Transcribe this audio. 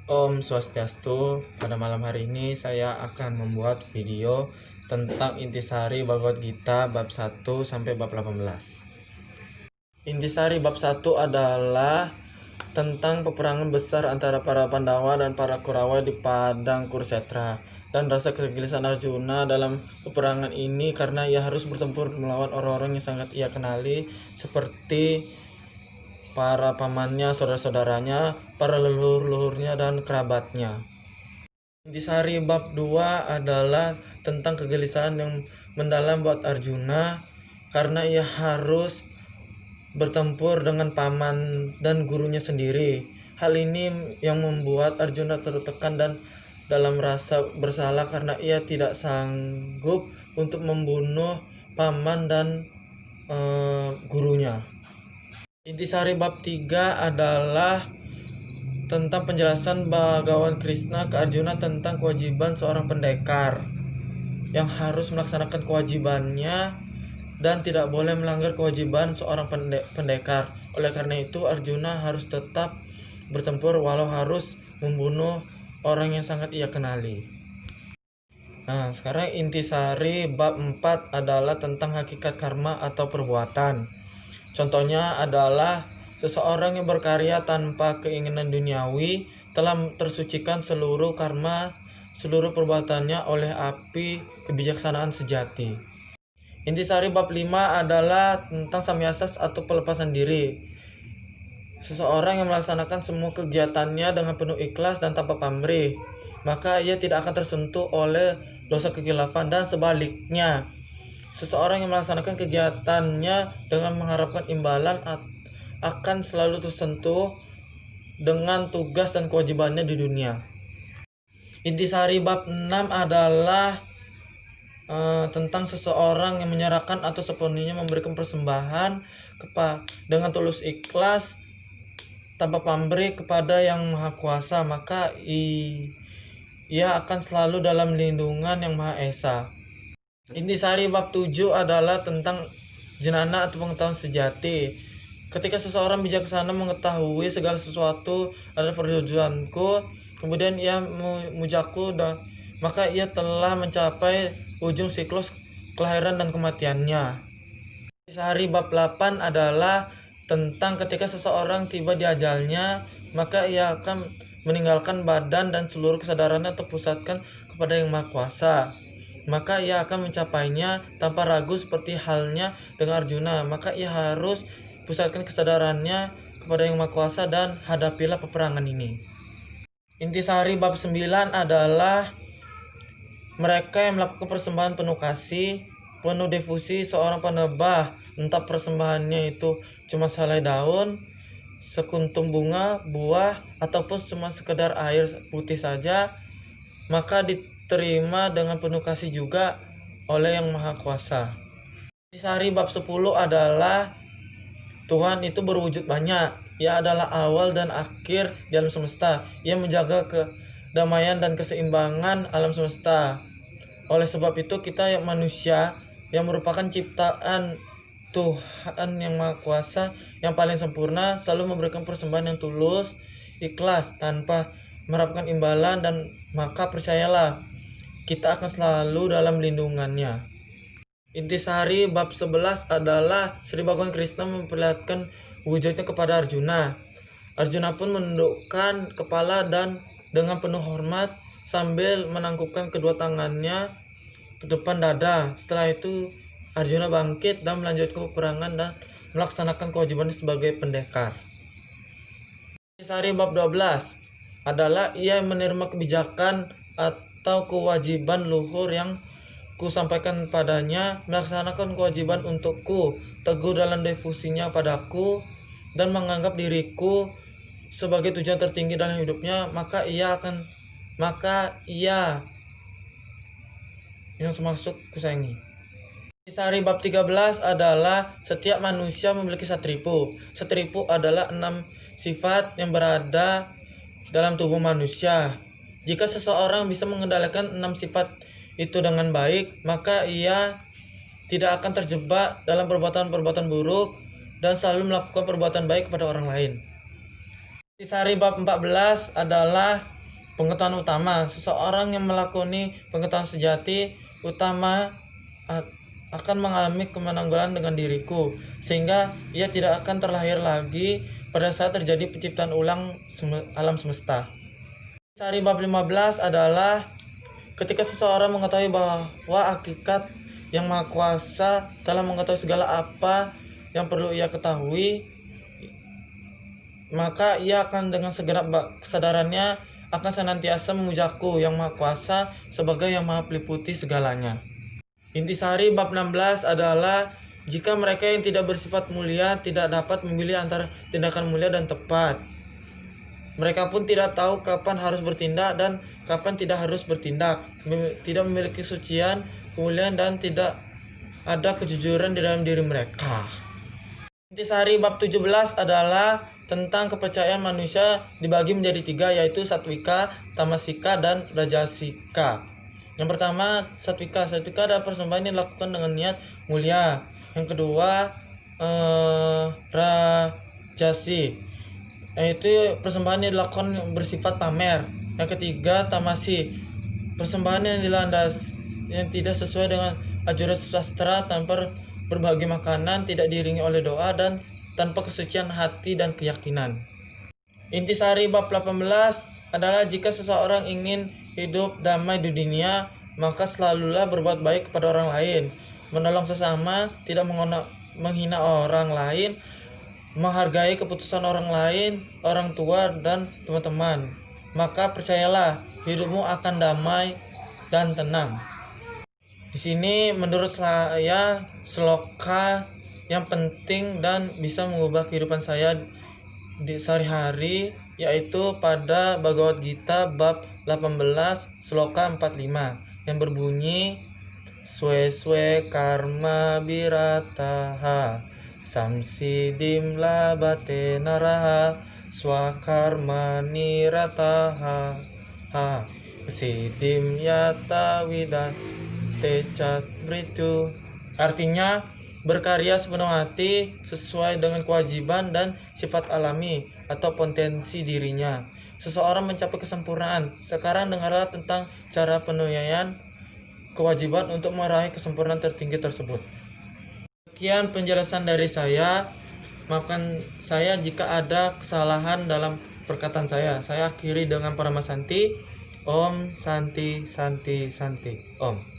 Om Swastiastu. Pada malam hari ini saya akan membuat video tentang intisari Bhagavad Gita bab 1 sampai bab 18. Intisari bab 1 adalah tentang peperangan besar antara para Pandawa dan para Kurawa di padang Kurukshetra, dan rasa kegelisahan Arjuna dalam peperangan ini karena ia harus bertempur melawan orang-orang yang sangat ia kenali seperti para pamannya, saudara-saudaranya, para leluhur-leluhurnya, dan kerabatnya. Intisari bab 2 adalah tentang kegelisahan yang mendalam buat Arjuna karena ia harus bertempur dengan paman dan gurunya sendiri. Hal ini yang membuat Arjuna tertekan dan dalam rasa bersalah karena ia tidak sanggup untuk membunuh paman dan gurunya. Intisari bab 3 adalah tentang penjelasan Bhagawan Krishna ke Arjuna tentang kewajiban seorang pendekar yang harus melaksanakan kewajibannya dan tidak boleh melanggar kewajiban seorang pendekar. Oleh karena itu Arjuna harus tetap bertempur walau harus membunuh orang yang sangat ia kenali. Nah, sekarang intisari bab 4 adalah tentang hakikat karma atau perbuatan. Contohnya adalah seseorang yang berkarya tanpa keinginan duniawi telah tersucikan seluruh karma, seluruh perbuatannya oleh api kebijaksanaan sejati. Intisari bab 5 adalah tentang samyasas atau pelepasan diri. Seseorang yang melaksanakan semua kegiatannya dengan penuh ikhlas dan tanpa pamrih, maka ia tidak akan tersentuh oleh dosa kekilafan, dan sebaliknya seseorang yang melaksanakan kegiatannya dengan mengharapkan imbalan akan selalu tersentuh dengan tugas dan kewajibannya di dunia. Intisari bab 6 adalah tentang seseorang yang menyerahkan atau sepenuhnya memberikan persembahan dengan tulus ikhlas tanpa pamrih kepada Yang Maha Kuasa, maka ia akan selalu dalam lindungan Yang Maha Esa. Intisari bab 7 adalah tentang jenana atau pengetahuan sejati. Ketika seseorang bijaksana mengetahui segala sesuatu adalah pertujuanku, kemudian ia memujaku, maka ia telah mencapai ujung siklus kelahiran dan kematiannya. Intisari bab 8 adalah tentang ketika seseorang tiba di ajalnya, maka ia akan meninggalkan badan dan seluruh kesadarannya terpusatkan kepada Yang Maha Kuasa, maka ia akan mencapainya tanpa ragu seperti halnya dengan Arjuna. Maka ia harus pusatkan kesadarannya kepada Yang Maha Kuasa dan hadapilah peperangan ini. Intisari bab 9 adalah mereka yang melakukan persembahan penuh kasih, penuh devosi seorang penebah, entah persembahannya itu cuma selai daun, sekuntum bunga, buah, ataupun cuma sekedar air putih saja, maka diterima dengan penuh kasih juga oleh Yang Maha Kuasa. Intisari bab 10 adalah Tuhan itu berwujud banyak. Ia adalah awal dan akhir di alam semesta. Ia menjaga kedamaian dan keseimbangan alam semesta. Oleh sebab itu kita yang manusia yang merupakan ciptaan Tuhan Yang Maha Kuasa yang paling sempurna selalu memberikan persembahan yang tulus, ikhlas, tanpa mengharapkan imbalan, dan maka percayalah kita akan selalu dalam lindungannya. Intisari bab 11 adalah Sri Bhagawan Krishna memperlihatkan wujudnya kepada Arjuna. Arjuna pun menundukkan kepala dan dengan penuh hormat sambil menangkupkan kedua tangannya ke depan dada. Setelah itu Arjuna bangkit dan melanjutkan peperangan dan melaksanakan kewajibannya sebagai pendekar. Intisari bab 12 adalah ia menerima kebijakan atau kewajiban luhur yang ku sampaikan padanya, melaksanakan kewajiban untukku, teguh dalam devosinya padaku, dan menganggap diriku sebagai tujuan tertinggi dalam hidupnya, maka ia yang semasuk kusayangi. Intisari bab 13 adalah setiap manusia memiliki satripu. Satripu adalah 6 sifat yang berada dalam tubuh manusia. Jika seseorang bisa mengendalikan 6 sifat itu dengan baik, maka ia tidak akan terjebak dalam perbuatan-perbuatan buruk dan selalu melakukan perbuatan baik kepada orang lain. Intisari bab 14 adalah Pengetahuan utama, seseorang yang melakoni pengetahuan sejati utama akan mengalami kemenanggulan dengan diriku, sehingga ia tidak akan terlahir lagi pada saat terjadi penciptaan ulang alam semesta. Intisari bab 15 adalah ketika seseorang mengetahui bahwa hakikat yang maha kuasa telah mengetahui segala apa yang perlu ia ketahui, maka ia akan dengan segenap kesadarannya akan senantiasa memujaku yang maha kuasa sebagai yang maha peliputi segalanya. Intisari bab 16 adalah jika mereka yang tidak bersifat mulia tidak dapat memilih antara tindakan mulia dan tepat, mereka pun tidak tahu kapan harus bertindak dan kapan tidak harus bertindak, tidak memiliki kesucian, kemuliaan, dan tidak ada kejujuran di dalam diri mereka. Intisari bab 17 adalah tentang kepercayaan manusia dibagi menjadi 3, yaitu satwika, tamasika, dan rajasika. Yang pertama, satwika adalah persembahan yang dilakukan dengan niat mulia. Yang kedua, rajasi, yaitu persembahan yang dilakukan bersifat pamer. Yang ketiga, tamasi, persembahan yang tidak sesuai dengan ajaran sastra, tanpa berbagi makanan, tidak diiringi oleh doa, dan tanpa kesucian hati dan keyakinan. Intisari bab 18 adalah jika seseorang ingin hidup damai di dunia, maka selalulah berbuat baik kepada orang lain, menolong sesama, tidak menghina orang lain, menghargai keputusan orang lain, orang tua, dan teman-teman. Maka percayalah, hidupmu akan damai dan tenang. Di sini menurut saya sloka yang penting dan bisa mengubah kehidupan saya di sehari-hari, yaitu pada Bhagavad Gita bab 18 sloka 45 yang berbunyi Sweswe karma birataha samsidim labate naraha swakarma nirataha ha sidim yata widan tecat britu. Artinya, berkarya sepenuh hati sesuai dengan kewajiban dan sifat alami atau potensi dirinya. Seseorang mencapai kesempurnaan. Sekarang dengarlah tentang cara penunaian kewajiban untuk meraih kesempurnaan tertinggi tersebut. Sekian penjelasan dari saya. Maafkan saya jika ada kesalahan dalam perkataan saya. Saya akhiri dengan Paramasanti. Om Santi Santi Santi Om.